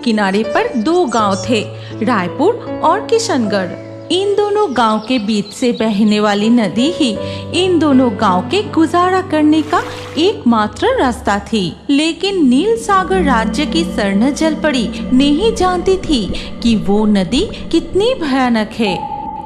किनारे पर दो गांव थे, रायपुर और किशनगढ़। इन दोनों गांव के बीच से बहने वाली नदी ही इन दोनों गांव के गुजारा करने का एकमात्र रास्ता थी। लेकिन नील सागर राज्य की स्वर्ण जलपरी नहीं जानती थी कि वो नदी कितनी भयानक है।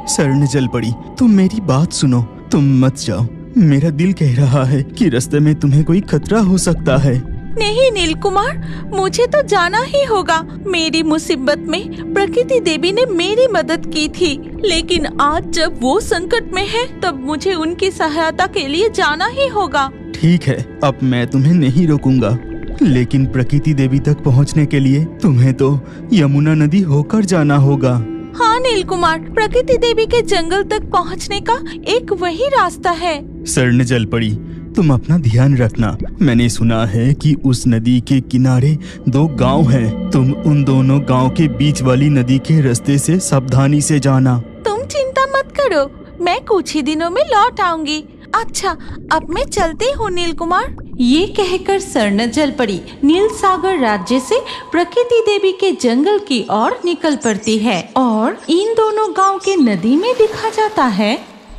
स्वर्ण जलपरी, तुम मेरी बात सुनो, तुम मत जाओ। मेरा दिल कह रहा है कि रास्ते में तुम्हें कोई खतरा हो सकता है। नहीं नील कुमार, मुझे तो जाना ही होगा। मेरी मुसीबत में प्रकृति देवी ने मेरी मदद की थी, लेकिन आज जब वो संकट में है तब मुझे उनकी सहायता के लिए जाना ही होगा। ठीक है, अब मैं तुम्हें नहीं रोकूंगा, लेकिन प्रकृति देवी तक पहुंचने के लिए तुम्हें तो यमुना नदी होकर जाना होगा। हाँ नील कुमार, प्रकृति देवी के जंगल तक पहुंचने का एक वही रास्ता है। स्वर्ण जलपरी, तुम अपना ध्यान रखना। मैंने सुना है कि उस नदी के किनारे दो गांव हैं। तुम उन दोनों गांव के बीच वाली नदी के रास्ते से सावधानी से जाना। तुम चिंता मत करो, मैं कुछ ही दिनों में लौट आऊंगी। अच्छा, अब मैं चलती हूँ नील कुमार। ये कहकर स्वर्ण जलपरी नील सागर राज्य से प्रकृति देवी के जंगल की ओर निकल पड़ती है और इन दोनों गांव के नदी में दिखा जाता है।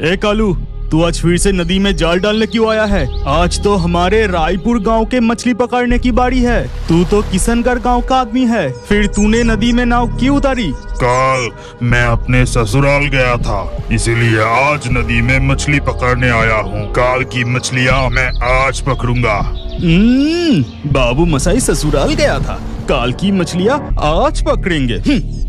ए कालू, तू आज फिर से नदी में जाल डालने क्यों आया है? आज तो हमारे रायपुर गांव के मछली पकड़ने की बारी है। तू तो किशनगढ़ गांव का आदमी है, फिर तूने नदी में नाव क्यों उतारी? कल मैं अपने ससुराल गया था, इसीलिए आज नदी में मछली पकड़ने आया हूँ। कल की मछलियाँ मैं आज पकड़ूंगा। बाबू मसाई ससुराल गया था, काल की मछलियाँ आज पकड़ेंगे।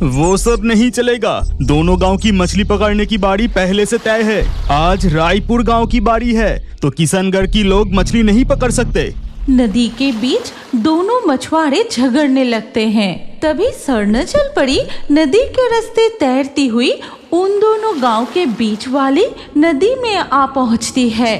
वो सब नहीं चलेगा। दोनों गांव की मछली पकड़ने की बारी पहले से तय है। आज रायपुर गांव की बारी है, तो किशनगढ़ की लोग मछली नहीं पकड़ सकते। नदी के बीच दोनों मछुआरे झगड़ने लगते हैं। तभी स्वर्ण जलपरी नदी के रास्ते तैरती हुई उन दोनों गांव के बीच वाली नदी में आ पहुंचती है।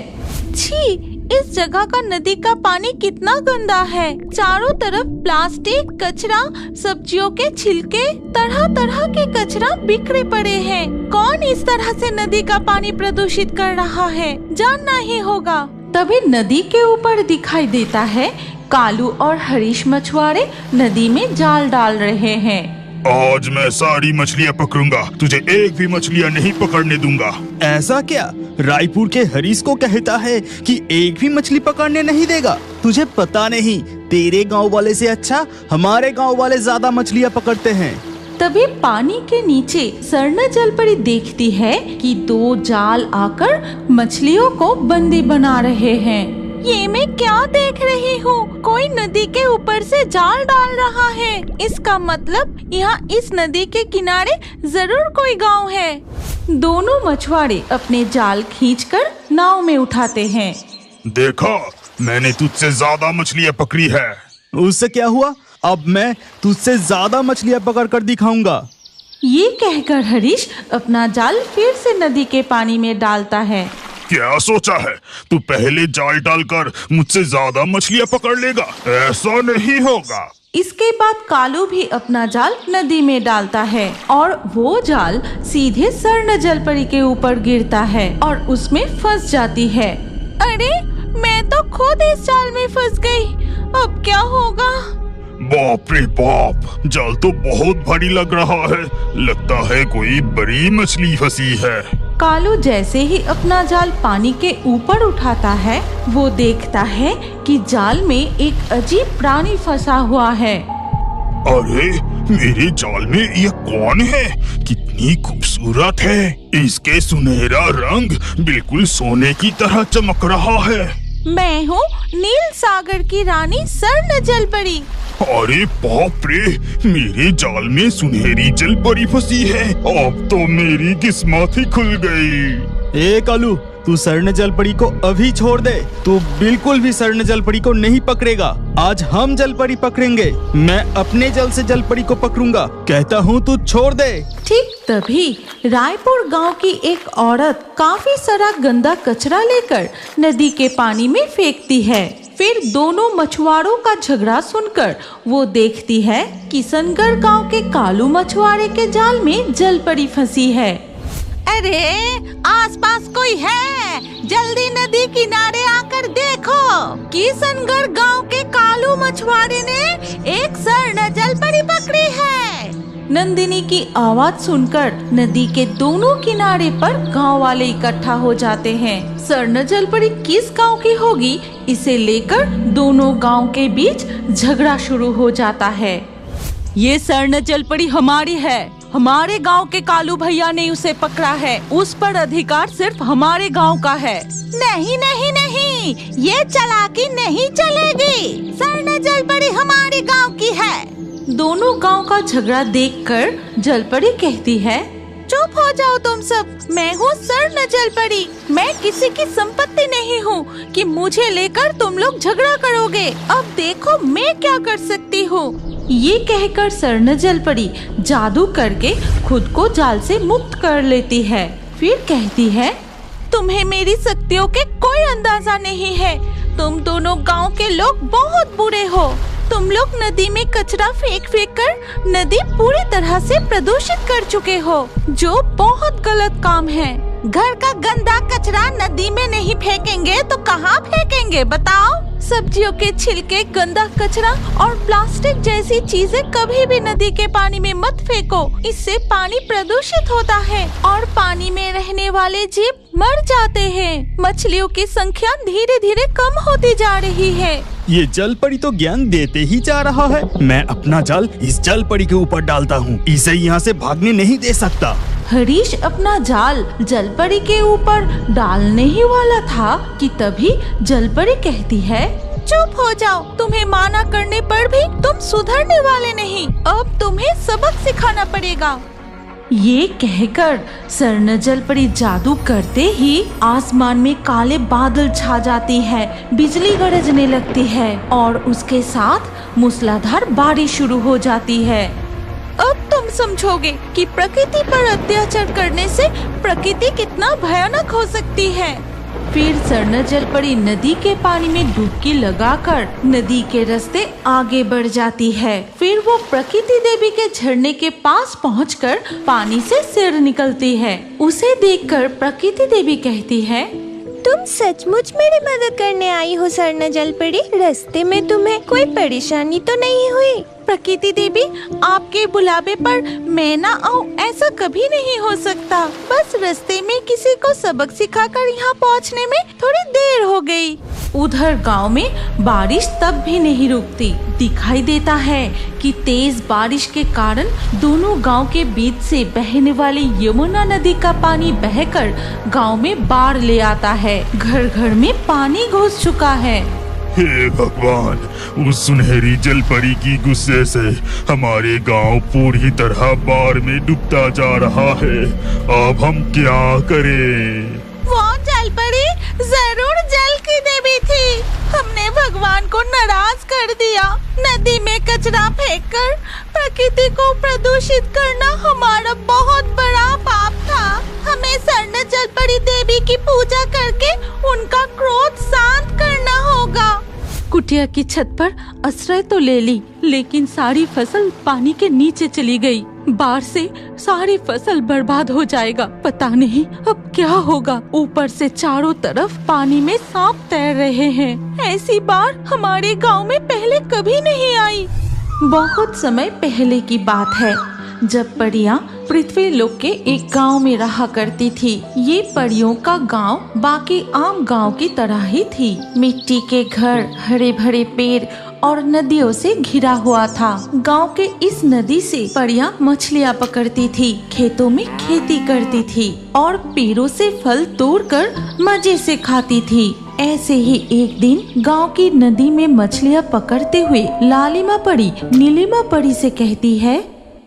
छी, इस जगह का नदी का पानी कितना गंदा है। चारों तरफ प्लास्टिक, कचरा, सब्जियों के छिलके, तरह तरह के कचरा बिखरे पड़े हैं। कौन इस तरह से नदी का पानी प्रदूषित कर रहा है, जानना ही होगा। तभी नदी के ऊपर दिखाई देता है कालू और हरीश मछुआरे नदी में जाल डाल रहे हैं। आज मैं सारी मछलियाँ पकड़ूंगा, तुझे एक भी मछलियाँ नहीं पकड़ने दूंगा। ऐसा क्या? रायपुर के हरीश को कहता है कि एक भी मछली पकड़ने नहीं देगा। तुझे पता नहीं, तेरे गांव वाले से अच्छा हमारे गांव वाले ज्यादा मछलियाँ पकड़ते हैं। तभी पानी के नीचे स्वर्ण जलपरी देखती है कि दो जाल आकर मछलियों को बंदी बना रहे हैं। ये मैं क्या देख रही हूँ? कोई नदी के ऊपर से जाल डाल रहा है। इसका मतलब यहाँ इस नदी के किनारे जरूर कोई गांव है। दोनों मछुआरे अपने जाल खींचकर नाव में उठाते हैं। देखा, मैंने तुझसे ज्यादा मछलियाँ पकड़ी है। उससे क्या हुआ? अब मैं तुझसे ज्यादा मछलियाँ पकड़ कर दिखाऊंगा। ये कहकर हरीश अपना जाल फिर से नदी के पानी में डालता है। क्या सोचा है, तू पहले जाल डालकर मुझसे ज्यादा मछलियाँ पकड़ लेगा? ऐसा नहीं होगा। इसके बाद कालू भी अपना जाल नदी में डालता है और वो जाल सीधे स्वर्ण जलपरी के ऊपर गिरता है और उसमें फंस जाती है। अरे, मैं तो खुद इस जाल में फंस गई। अब क्या होगा? बाप रे बाप, जाल तो बहुत भारी लग रहा है। लगता है कोई बड़ी मछली फंसी है। कालू जैसे ही अपना जाल पानी के ऊपर उठाता है, वो देखता है कि जाल में एक अजीब प्राणी फंसा हुआ है। अरे, मेरे जाल में ये कौन है? कितनी खूबसूरत है। इसके सुनहरा रंग बिल्कुल सोने की तरह चमक रहा है। मैं हूँ नील सागर की रानी स्वर्ण जलपरी। अरे बाप रे, मेरे जाल में सुनहरी जलपरी फंसी है। अब तो मेरी किस्मत ही खुल गई। ए कालू, तू स्वर्ण जलपरी को अभी छोड़ दे। तू बिल्कुल भी स्वर्ण जलपरी को नहीं पकड़ेगा। आज हम जलपरी पकड़ेंगे। मैं अपने जल से जलपरी को पकड़ूंगा। कहता हूँ तू छोड़ दे। ठीक तभी रायपुर गांव की एक औरत काफी सारा गंदा कचरा लेकर नदी के पानी में फेंकती है। फिर दोनों मछुआरों का झगड़ा सुनकर वो देखती है किशनगढ़ गांव के कालू मछुआरे के जाल में जलपरी फंसी है। अरे, आसपास कोई है? जल्दी नदी किनारे आकर देखो। किशनगढ़ गांव के कालू मछुआरे ने एक स्वर्ण जलपरी पकड़ी नंदिनी की आवाज सुनकर नदी के दोनों किनारे पर गांव वाले इकट्ठा हो जाते हैं। स्वर्ण जलपरी किस गांव की होगी, इसे लेकर दोनों गांव के बीच झगड़ा शुरू हो जाता है। ये स्वर्ण जलपरी हमारी है, हमारे गांव के कालू भैया ने उसे पकड़ा है, उस पर अधिकार सिर्फ हमारे गांव का है। नहीं नहीं नहीं, ये चालाकी नहीं चलेगी, स्वर्ण जलपरी हमारे गांव की है। दोनों गांव का झगड़ा देखकर जलपरी कहती है, चुप हो जाओ तुम सब, मैं हूँ स्वर्ण जलपरी, मैं किसी की संपत्ति नहीं हूँ कि मुझे लेकर तुम लोग झगड़ा करोगे। अब देखो मैं क्या कर सकती हूँ। ये कहकर स्वर्ण जलपरी जादू करके खुद को जाल से मुक्त कर लेती है। फिर कहती है, तुम्हें मेरी शक्तियों के कोई अंदाजा नहीं है, तुम दोनों गांव के लोग बहुत बुरे हो। तुम लोग नदी में कचरा फेंक फेंक कर नदी पूरी तरह से प्रदूषित कर चुके हो, जो बहुत गलत काम है। घर का गंदा कचरा नदी में नहीं फेंकेंगे तो कहाँ फेंकेंगे बताओ? सब्जियों के छिलके, गंदा कचरा और प्लास्टिक जैसी चीजें कभी भी नदी के पानी में मत फेंको, इससे पानी प्रदूषित होता है और पानी में रहने वाले जीव मर जाते हैं। मछलियों की संख्या धीरे धीरे कम होती जा रही है। ये जलपरी तो ज्ञान देते ही जा रहा है। मैं अपना जाल इस जलपरी के ऊपर डालता हूँ, इसे यहाँ से भागने नहीं दे सकता। हरीश अपना जाल जलपरी के ऊपर डालने ही वाला था कि तभी जलपरी कहती है, चुप हो जाओ, तुम्हें माना करने पर भी तुम सुधरने वाले नहीं, अब तुम्हें सबक सिखाना पड़ेगा। ये कहकर स्वर्ण जलपरी जादू करते ही आसमान में काले बादल छा जाती है, बिजली गरजने लगती है और उसके साथ मूसलाधार बारिश शुरू हो जाती है। अब तुम समझोगे कि प्रकृति पर अत्याचार करने से प्रकृति कितना भयानक हो सकती है। फिर स्वर्ण जलपरी नदी के पानी में डुबकी लगाकर नदी के रास्ते आगे बढ़ जाती है। फिर वो प्रकृति देवी के झरने के पास पहुंचकर पानी से सिर निकलती है। उसे देखकर प्रकृति देवी कहती है, तुम सचमुच मेरी मदद करने आई हो स्वर्ण जलपरी, रास्ते में तुम्हें कोई परेशानी तो नहीं हुई? प्रकृति देवी, आपके बुलावे पर मैं ना आऊं ऐसा कभी नहीं हो सकता, बस रास्ते में किसी को सबक सिखाकर यहाँ पहुँचने में थोड़ी देर हो गई। उधर गांव में बारिश तब भी नहीं रुकती। दिखाई देता है कि तेज बारिश के कारण दोनों गांव के बीच से बहने वाली यमुना नदी का पानी बहकर गांव में बाढ़ ले आता है। घर घर में पानी घुस चुका है। हे भगवान, उस सुनहरी जलपरी की गुस्से से हमारे गांव पूरी तरह बाढ़ में डूबता जा रहा है। अब हम क्या करें? वो जलपरी जरूर जल की देवी थी। हमने भगवान को नाराज कर दिया। नदी में कचरा फेंककर प्रकृति को प्रदूषित करना हमारा बहुत बड़ा पाप था। हमें स्वर्ण जलपरी देवी की पूजा करके उनका क्रोध शांत करना होगा। कुटिया की छत पर आश्रय तो ले ली, लेकिन सारी फसल पानी के नीचे चली गई। बाढ़ से सारी फसल बर्बाद हो जाएगा। पता नहीं अब क्या होगा। ऊपर से चारों तरफ पानी में सांप तैर रहे हैं। ऐसी बाढ़ हमारे गांव में पहले कभी नहीं आई। बहुत समय पहले की बात है, जब परियां पृथ्वी लोक के एक गांव में रहा करती थी। ये परियों का गांव बाकी आम गांव की तरह ही थी। मिट्टी के घर, हरे भरे पेड़ और नदियों से घिरा हुआ था। गांव के इस नदी से परियां मछलियां पकड़ती थी, खेतों में खेती करती थी और पेड़ों से फल तोड़कर मजे से खाती थी। ऐसे ही एक दिन गांव की नदी में मछलियां पकड़ते हुए लालिमा परी नीलिमा परी से कहती है,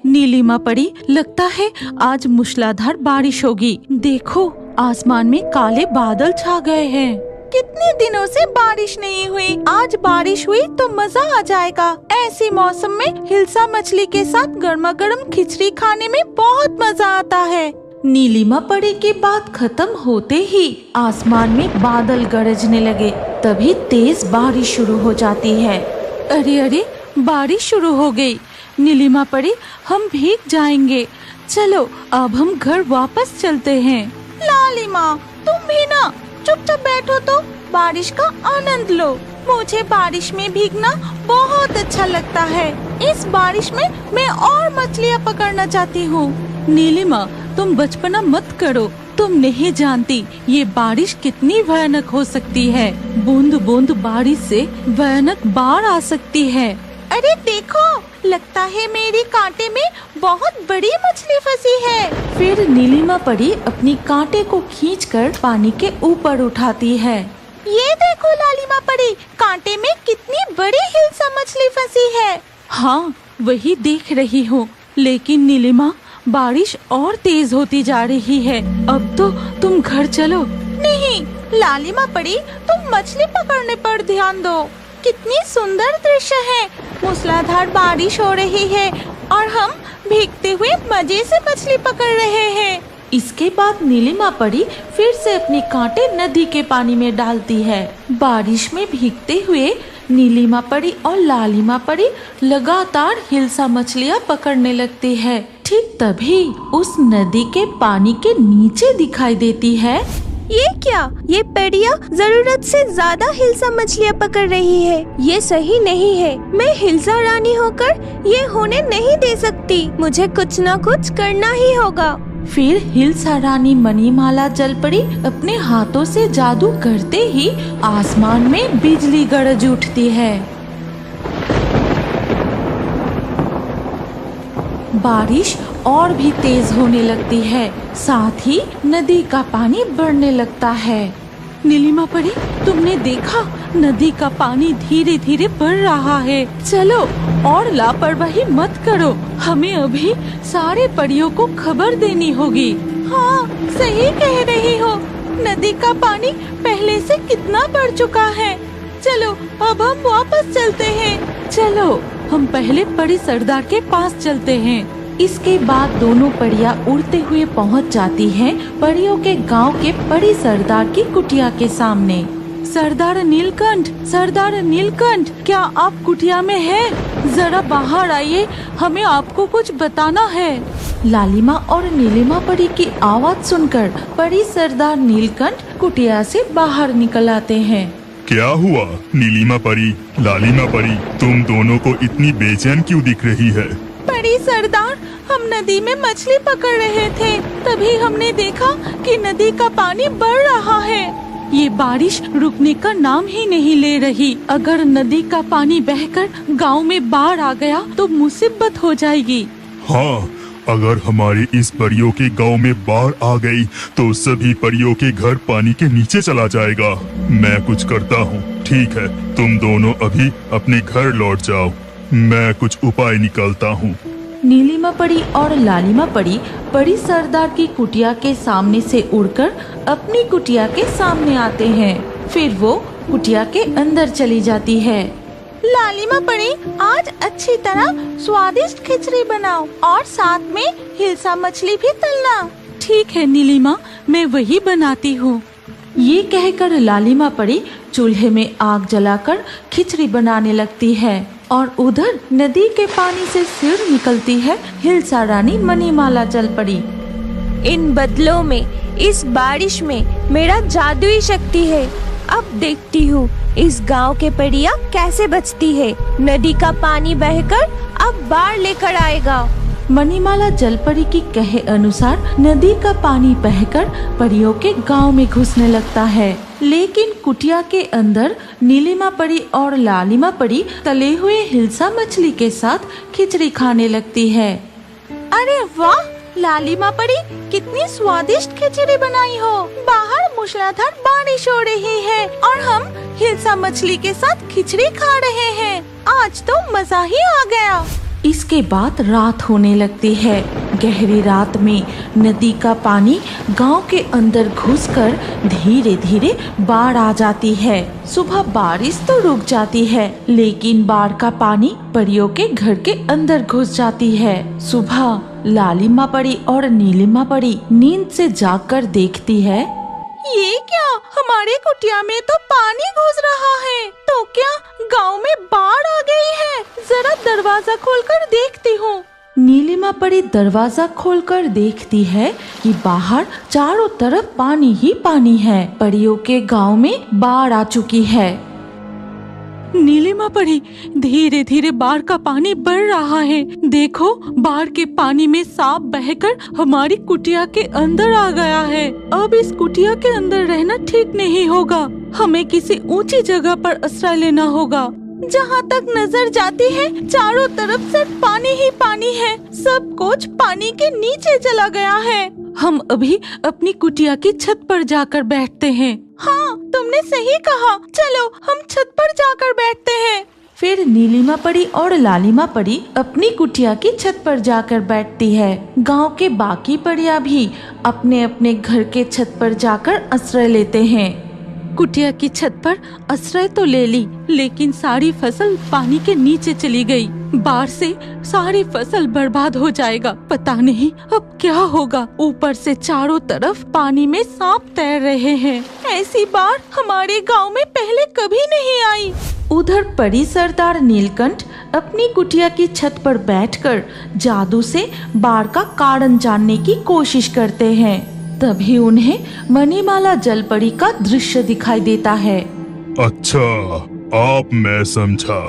नीलिमा परी, लगता है आज मूसलाधार बारिश होगी। देखो, आसमान में काले बादल छा गए हैं। कितने दिनों से बारिश नहीं हुई, आज बारिश हुई तो मजा आ जाएगा। ऐसे मौसम में हिल्सा मछली के साथ गर्मा गर्म खिचड़ी खाने में बहुत मजा आता है। नीलिमा परी की बात खत्म होते ही आसमान में बादल गरजने लगे। तभी तेज बारिश शुरू हो जाती है। अरे अरे, बारिश शुरू हो गई। नीलिमा परी, हम भीग जाएंगे। चलो अब हम घर वापस चलते हैं। लालिमा, तुम भी ना चुपचाप बैठो तो बारिश का आनंद लो। मुझे बारिश में भीगना बहुत अच्छा लगता है। इस बारिश में मैं और मछलियाँ पकड़ना चाहती हूँ। नीलिमा, तुम बचपना मत करो। तुम नहीं जानती ये बारिश कितनी भयानक हो सकती है। बूंद बूंद बारिश से भयानक बाढ़ आ सकती है। अरे देखो, लगता है मेरी कांटे में बहुत बड़ी मछली फंसी है। फिर नीलिमा परी अपनी कांटे को खींचकर पानी के ऊपर उठाती है। ये देखो लालिमा परी, कांटे में कितनी बड़ी हिल्सा मछली फंसी है। हाँ, वही देख रही हूँ। लेकिन नीलिमा, बारिश और तेज होती जा रही है। अब तो तुम घर चलो। नहीं लालिमा परी, तुम मछली पकड़ने पर ध्यान दो। कितनी सुंदर दृश्य है। मूसलाधार बारिश हो रही है और हम भीगते हुए मजे से मछली पकड़ रहे हैं। इसके बाद नीलिमा परी फिर से अपने कांटे नदी के पानी में डालती है। बारिश में भीगते हुए नीलिमा परी और लालिमा परी लगातार हिल्सा मछलियाँ पकड़ने लगती है। ठीक तभी उस नदी के पानी के नीचे दिखाई देती है। ये क्या? ये परियां जरूरत से ज्यादा हिल्सा मछलियाँ पकड़ रही है। ये सही नहीं है। मैं हिल्सा रानी होकर ये होने नहीं दे सकती। मुझे कुछ न कुछ करना ही होगा। फिर हिल्सा रानी मणिमाला जलपरी अपने हाथों से जादू करते ही आसमान में बिजली गरज उठती है। बारिश और भी तेज होने लगती है। साथ ही नदी का पानी बढ़ने लगता है। नीलिमा परी, तुमने देखा? नदी का पानी धीरे धीरे बढ़ रहा है। चलो और लापरवाही मत करो। हमें अभी सारे परियों को खबर देनी होगी। हाँ, सही कह रही हो। नदी का पानी पहले से कितना बढ़ चुका है। चलो अब हम वापस चलते हैं। चलो हम पहले परी सरदार के पास चलते हैं। इसके बाद दोनों परियां उड़ते हुए पहुंच जाती हैं परियों के गांव के परी सरदार की कुटिया के सामने। सरदार नीलकंठ, सरदार नीलकंठ, क्या आप कुटिया में हैं? जरा बाहर आइए, हमें आपको कुछ बताना है। लालिमा और नीलिमा परी की आवाज सुनकर परी सरदार नीलकंठ कुटिया से बाहर निकल आते हैं। क्या हुआ नीलिमा परी, लालिमा परी, तुम दोनों को इतनी बेचैन क्यों दिख रही है? परी सरदार, हम नदी में मछली पकड़ रहे थे। तभी हमने देखा कि नदी का पानी बढ़ रहा है। ये बारिश रुकने का नाम ही नहीं ले रही। अगर नदी का पानी बहकर गांव में बाढ़ आ गया तो मुसीबत हो जाएगी। हाँ, अगर हमारे इस परियों के गांव में बाढ़ आ गई तो सभी परियों के घर पानी के नीचे चला जाएगा। मैं कुछ करता हूँ। ठीक है, तुम दोनों अभी अपने घर लौट जाओ। मैं कुछ उपाय निकालता हूँ। नीलिमा परी और लालिमा परी परी सरदार की कुटिया के सामने से उड़कर अपनी कुटिया के सामने आते हैं। फिर वो कुटिया के अंदर चली जाती है। लालिमा परी, आज अच्छी तरह स्वादिष्ट खिचड़ी बनाओ और साथ में हिल्सा मछली भी तलना। ठीक है नीलिमा, मैं वही बनाती हूँ। ये कहकर लालिमा परी चूल्हे में आग जलाकर खिचड़ी बनाने लगती है और उधर नदी के पानी से सिर निकलती है हिल्सा रानी मणिमाला जलपरी। इन बदलों में, इस बारिश में मेरा जादुई शक्ति है। अब देखती हूँ इस गांव के परियां कैसे बचती है। नदी का पानी बहकर अब बाढ़ लेकर आएगा। मणिमाला जलपरी की कहे अनुसार नदी का पानी बहकर परियों के गांव में घुसने लगता है। लेकिन कुटिया के अंदर नीलिमा परी और लालिमा परी तले हुए हिल्सा मछली के साथ खिचड़ी खाने लगती है। अरे वाह लालिमा परी, कितनी स्वादिष्ट खिचड़ी बनाई हो। बाहर मूसलाधार बारिश हो रही है और हम हिल्सा मछली के साथ खिचड़ी खा रहे हैं। आज तो मजा ही आ गया। इसके बाद रात होने लगती है। गहरी रात में नदी का पानी गांव के अंदर घुसकर धीरे धीरे बाढ़ आ जाती है। सुबह बारिश तो रुक जाती है, लेकिन बाढ़ का पानी परियों के घर के अंदर घुस जाती है। सुबह लालिमा परी और नीलिमा परी नींद से जागकर देखती है, ये क्या, हमारे कुटिया में तो पानी घुस रहा है। तो क्या गांव में बाढ़ आ गई है? जरा दरवाजा खोलकर देखती हूँ। नीलिमा परी दरवाजा खोलकर देखती है कि बाहर चारों तरफ पानी ही पानी है। परियों के गांव में बाढ़ आ चुकी है। नीलिमा परी, धीरे धीरे बाढ़ का पानी बढ़ रहा है। देखो, बाढ़ के पानी में सांप बहकर हमारी कुटिया के अंदर आ गया है। अब इस कुटिया के अंदर रहना ठीक नहीं होगा। हमें किसी ऊंची जगह पर आश्रय लेना होगा। जहाँ तक नजर जाती है चारों तरफ सिर्फ पानी ही पानी है। सब कुछ पानी के नीचे चला गया है। हम अभी अपनी कुटिया की छत पर जाकर बैठते हैं। हाँ, तुमने सही कहा। चलो हम छत पर जाकर बैठते हैं। फिर नीलिमा परी और लालिमा परी अपनी कुटिया की छत पर जाकर बैठती है। गांव के बाकी परियां भी अपने अपने घर के छत पर जाकर आश्रय लेते हैं। कुटिया की छत पर आश्रय तो ले ली, लेकिन सारी फसल पानी के नीचे चली गई। बाढ़ से सारी फसल बर्बाद हो जाएगा। पता नहीं अब क्या होगा। ऊपर से चारों तरफ पानी में सांप तैर रहे हैं। ऐसी बाढ़ हमारे गांव में पहले कभी नहीं आई। उधर परी सरदार नीलकंठ अपनी कुटिया की छत पर बैठकर जादू से बाढ़ का कारण जानने की कोशिश करते हैं। तभी उन्हें मणिमाला जलपरी का दृश्य दिखाई देता है। अच्छा, आप मैं समझा।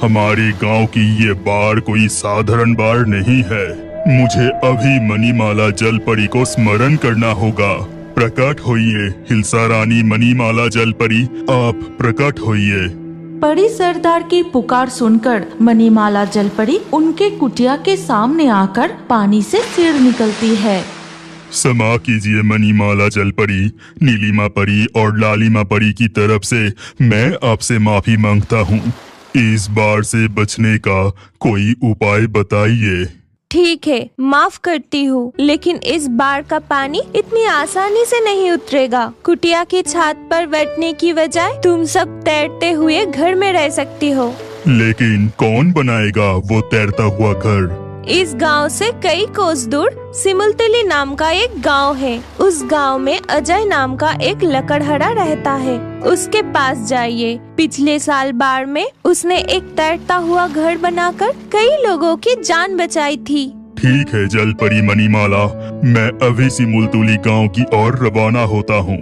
हमारे गांव की ये बाढ़ कोई साधारण बाढ़ नहीं है। मुझे अभी मणिमाला जलपरी को स्मरण करना होगा। प्रकट होइए हिलसा रानी मणिमाला जलपरी, आप प्रकट होइए। परी सरदार की पुकार सुनकर मणिमाला जलपरी उनके कुटिया के सामने आकर पानी से सिर निकलती है। क्षमा कीजिए मणिमाला जलपरी, नीलिमा परी और लालिमा परी की तरफ से मैं आपसे माफी मांगता हूँ। इस बाढ़ से बचने का कोई उपाय बताइए। ठीक है, माफ करती हूँ, लेकिन इस बाढ़ का पानी इतनी आसानी से नहीं उतरेगा। कुटिया की छत पर बैठने की बजाय तुम सब तैरते हुए घर में रह सकती हो। लेकिन कौन बनाएगा वो तैरता हुआ घर? इस गांव से कई कोस दूर सिमुलतली नाम का एक गांव है। उस गांव में अजय नाम का एक लकड़हारा रहता है। उसके पास जाइए। पिछले साल बाढ़ में उसने एक तैरता हुआ घर बनाकर कई लोगों की जान बचाई थी। ठीक है जलपरी मणिमाला, मैं अभी सिमुलतली गांव की ओर रवाना होता हूँ।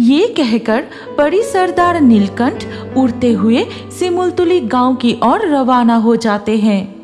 ये कहकर परी सरदार नीलकंठ उड़ते हुए सिमुलतली गांव की ओर रवाना हो जाते हैं।